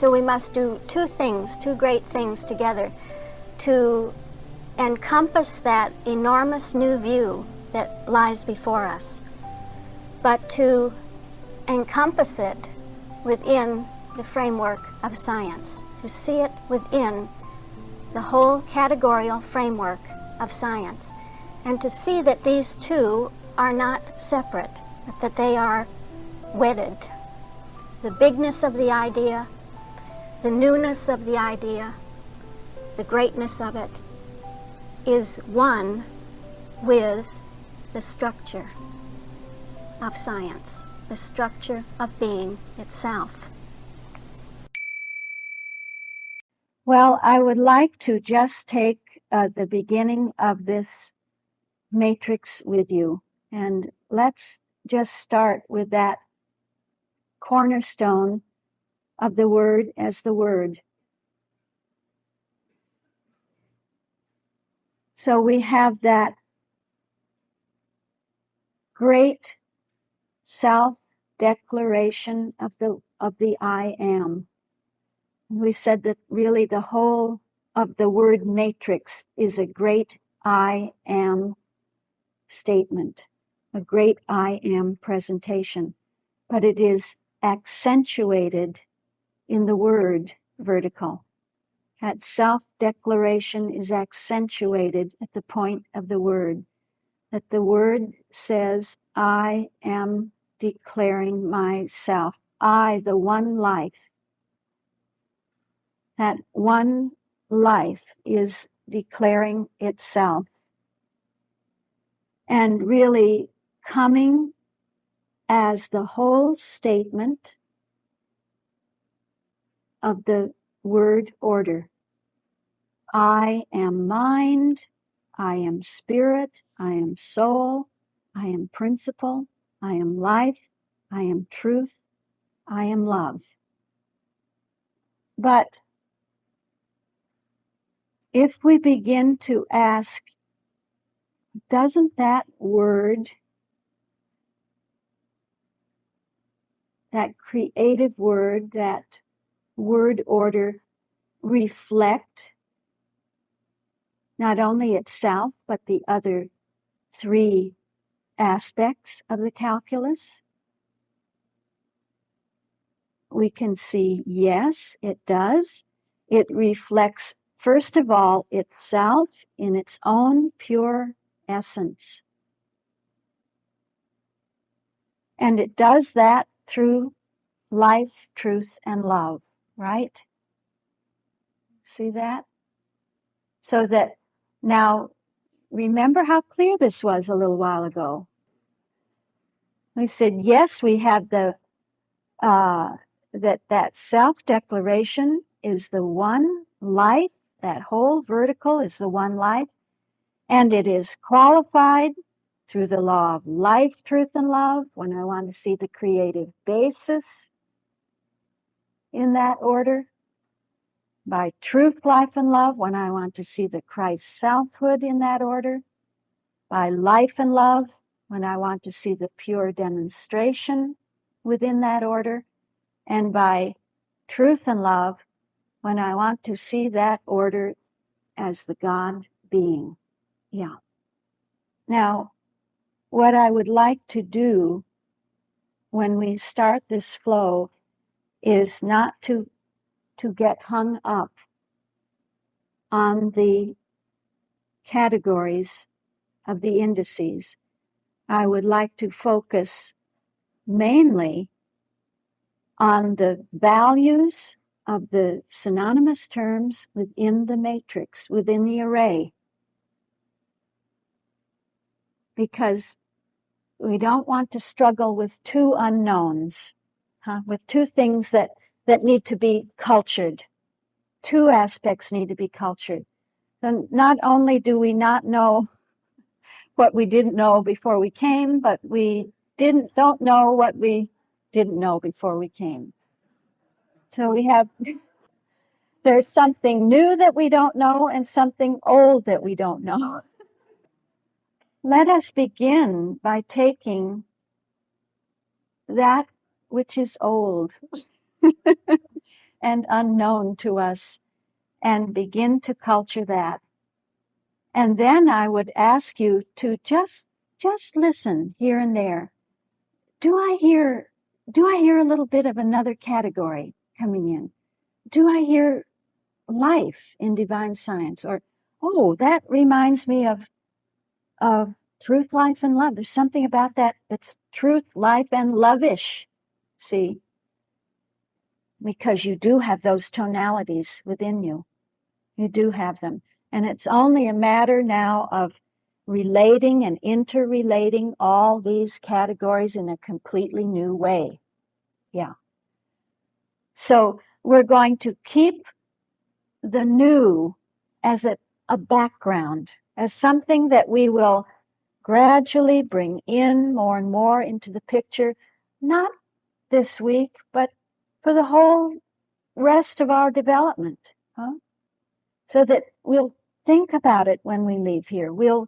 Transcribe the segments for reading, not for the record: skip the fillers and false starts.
So we must do two things, two great things together, to encompass that enormous new view that lies before us, but to encompass it within the framework of science, to see it within the whole categorical framework of science, and to see that these two are not separate, but that they are wedded. The bigness of the idea, the newness of the idea, the greatness of it is one with the structure of science, the structure of being itself. Well, I would like to just take the beginning of this matrix with you, and let's just start with that cornerstone of the word as the word. So we have that great self-declaration of the I am. We said that really the whole of the word matrix is a great I am statement, a great I am presentation, but it is accentuated in the word vertical. That self-declaration is accentuated at the point of the word, that the word says, I am declaring myself, I, the one life. That one life is declaring itself and really coming as the whole statement of the word order. I am mind, I am spirit, I am soul, I am principle, I am life, I am truth, I am love. But if we begin to ask, doesn't that word, that creative word, that word order, reflect not only itself, but the other three aspects of the calculus? We can see, yes, it does. It reflects, first of all, itself in its own pure essence. And it does that through life, truth, and love, right? See that? So that now, remember how clear this was a little while ago. We said, yes, we have the that self-declaration is the one life, that whole vertical is the one life, and it is qualified through the law of life, truth, and love when I want to see the creative basis in that order, by truth, life, and love when I want to see the Christ selfhood in that order, by life and love when I want to see the pure demonstration within that order, and by truth and love when I want to see that order as the God being. Yeah. Now, what I would like to do when we start this flow is not to get hung up on the categories of the indices. I would like to focus mainly on the values of the synonymous terms within the matrix, within the array. Because we don't want to struggle with two unknowns, with two things that need to be cultured. Two aspects need to be cultured. Then not only do we not know what we didn't know before we came, but we don't know what we didn't know before we came. So there's something new that we don't know and something old that we don't know. Let us begin by taking that which is old and unknown to us, and begin to culture that. And then I would ask you to just listen here and there. Do I hear a little bit of another category coming in? Do I hear life in divine science? Or, oh, that reminds me of truth, life, and love. There's something about that that's truth, life, and love-ish. See? Because you do have those tonalities within you. You do have them. And it's only a matter now of relating and interrelating all these categories in a completely new way. Yeah. So we're going to keep the new as a background, as something that we will gradually bring in more and more into the picture, not this week, but for the whole rest of our development. Huh? So that we'll think about it when we leave here. We'll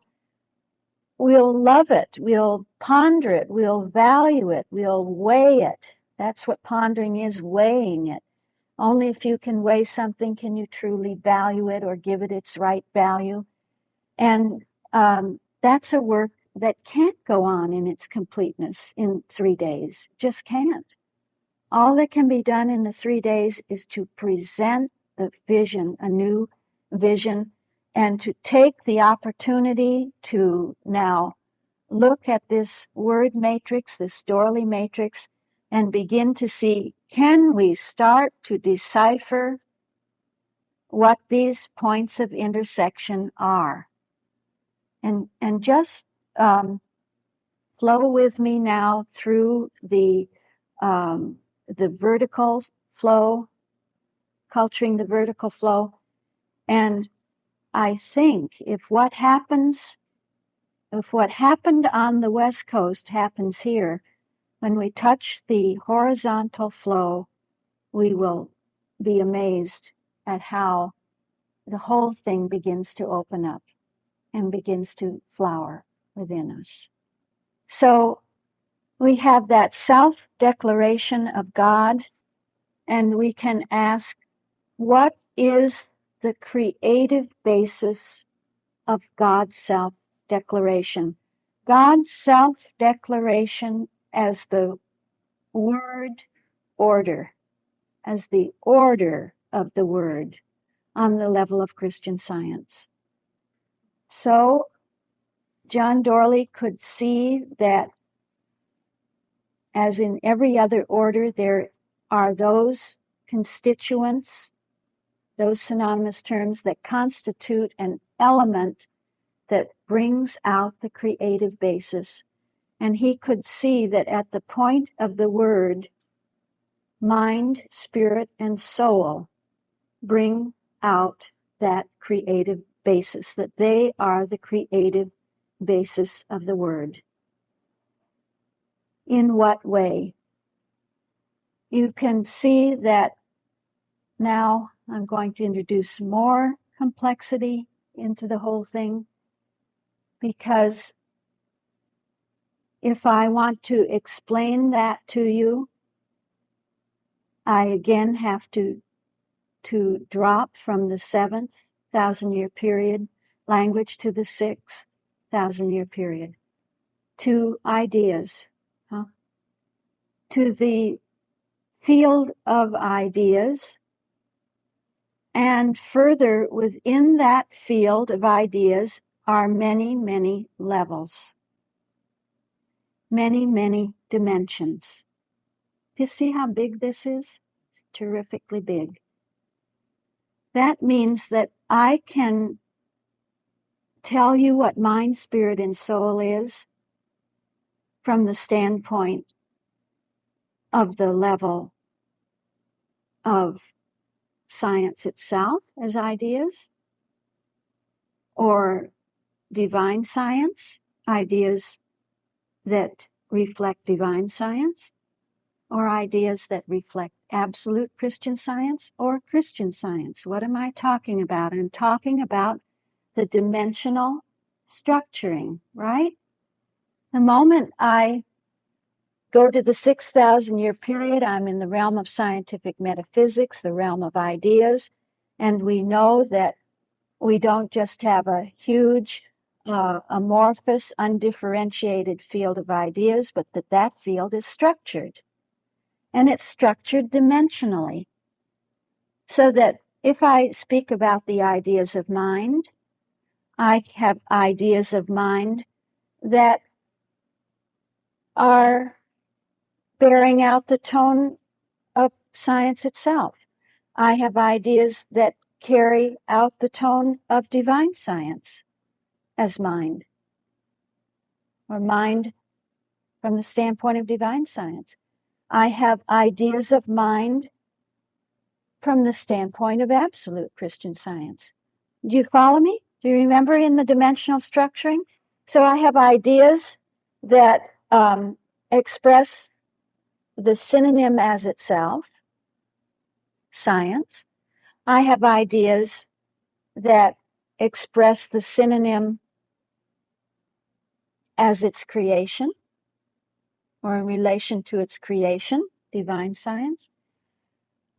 love it. We'll ponder it. We'll value it. We'll weigh it. That's what pondering is, weighing it. Only if you can weigh something can you truly value it or give it its right value. And that's a work that can't go on in its completeness in 3 days. Just can't. All that can be done in the 3 days is to present the vision, a new vision, and to take the opportunity to now look at this word matrix, this Dorley matrix, and begin to see, can we start to decipher what these points of intersection are? And just flow with me now through the vertical flow, culturing the vertical flow. And I think if what happened on the West Coast happens here, when we touch the horizontal flow, we will be amazed at how the whole thing begins to open up and begins to flower within us. So we have that self-declaration of God, and we can ask, what is the creative basis of God's self-declaration? God's self-declaration as the word order, as the order of the word on the level of Christian Science. So John Dorley could see that, as in every other order, there are those constituents, those synonymous terms that constitute an element that brings out the creative basis. And he could see that at the point of the word, mind, spirit, and soul bring out that creative basis, that they are the creative basis of the word. In what way? You can see that now I'm going to introduce more complexity into the whole thing, because if I want to explain that to you, I again have to drop from the 7th 1,000-year period language to the 6th 1,000-year period, to ideas, to the field of ideas, and further within that field of ideas are many, many levels, many, many dimensions. Do you see how big this is? It's terrifically big. That means that I can tell you what mind, spirit, and soul is from the standpoint of the level of science itself as ideas, or divine science, ideas that reflect divine science, or ideas that reflect absolute Christian Science or Christian Science. What am I talking about? I'm talking about the dimensional structuring, right? The moment I go to the 6,000-year period, I'm in the realm of scientific metaphysics, the realm of ideas, and we know that we don't just have a huge, amorphous, undifferentiated field of ideas, but that field is structured. And it's structured dimensionally. So that if I speak about the ideas of mind, I have ideas of mind that are bearing out the tone of science itself. I have ideas that carry out the tone of divine science as mind, or mind from the standpoint of divine science. I have ideas of mind from the standpoint of absolute Christian science. Do you follow me? Do you remember in the dimensional structuring? So I have ideas that express the synonym as itself, science. I have ideas that express the synonym as its creation, or in relation to its creation, divine science.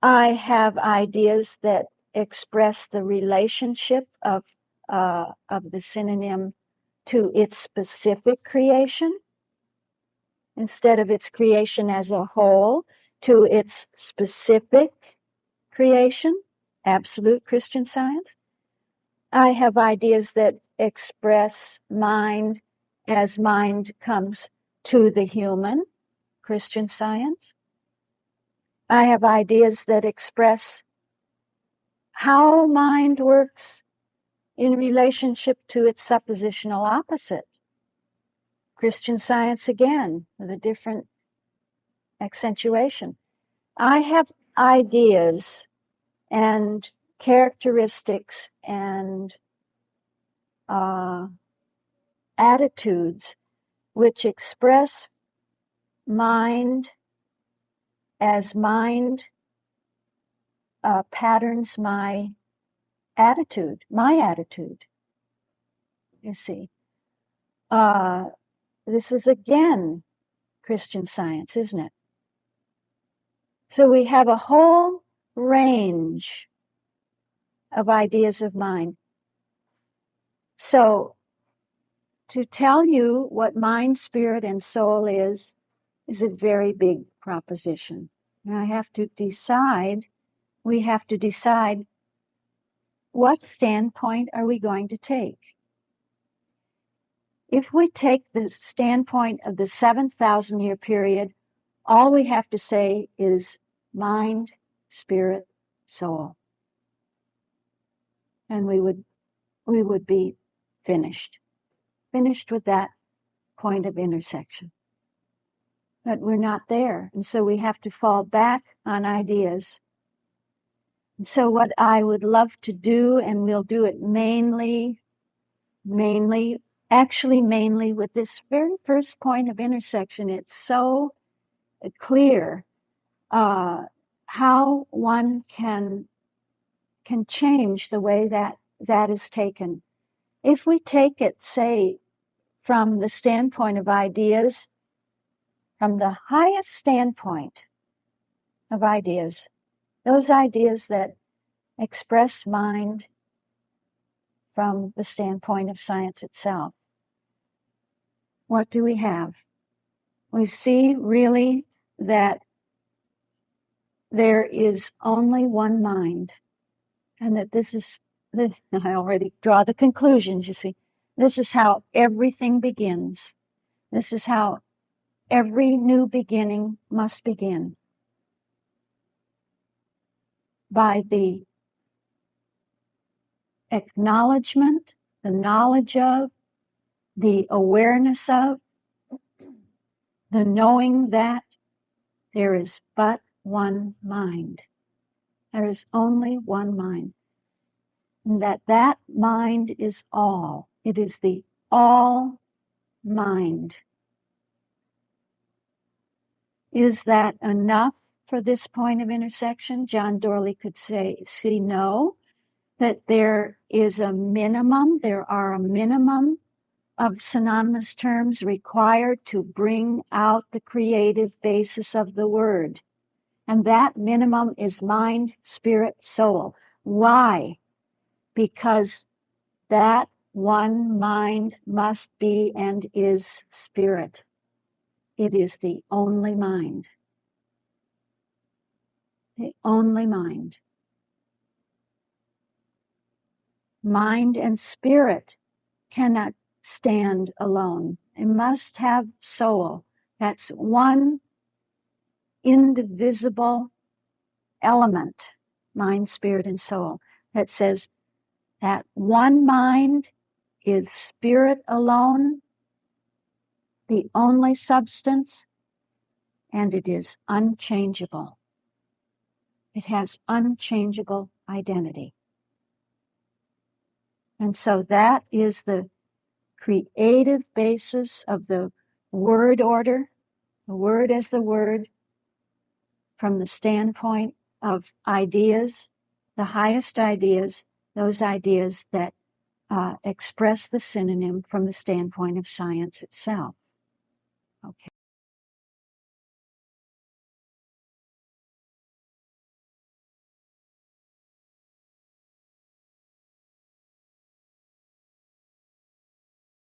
I have ideas that express the relationship of the synonym to its specific creation, instead of its creation as a whole, to its specific creation, absolute Christian science. I have ideas that express mind as mind comes to the human, Christian science. I have ideas that express how mind works in relationship to its suppositional opposite, Christian science again, with a different accentuation. I have ideas and characteristics and attitudes which express mind as mind patterns my attitude, you see. This is again Christian science, isn't it? So we have a whole range of ideas of mind. So to tell you what mind, spirit, and soul is a very big proposition. And I have to decide, we have to decide what standpoint are we going to take. If we take the standpoint of the 7,000-year period, all we have to say is mind, spirit, soul. And we would be finished with that point of intersection. But we're not there, and so we have to fall back on ideas. And so what I would love to do, and we'll do it mainly with this very first point of intersection. It's so clear how one can change the way that is taken. If we take it, say, from the standpoint of ideas, from the highest standpoint of ideas, those ideas that express mind from the standpoint of science itself, what do we have? We see really that there is only one mind, and that I already draw the conclusions, you see. This is how everything begins. This is how every new beginning must begin. By the acknowledgement, the knowledge of, the awareness of, the knowing that there is but one mind. There is only one mind. And that mind is all. It is the all mind. Is that enough for this point of intersection? John Dorley could see no, that there is a minimum, there are a minimum of synonymous terms required to bring out the creative basis of the word. And that minimum is mind, spirit, soul. Why? Because that one mind must be and is spirit. It is the only mind. The only mind. Mind and spirit cannot stand alone. It must have soul. That's one indivisible element, mind, spirit, and soul, that says that one mind is spirit alone, the only substance, and it is unchangeable. It has unchangeable identity. And so that is the creative basis of the word order, the word as the word, from the standpoint of ideas, the highest ideas, those ideas that express the synonym from the standpoint of science itself.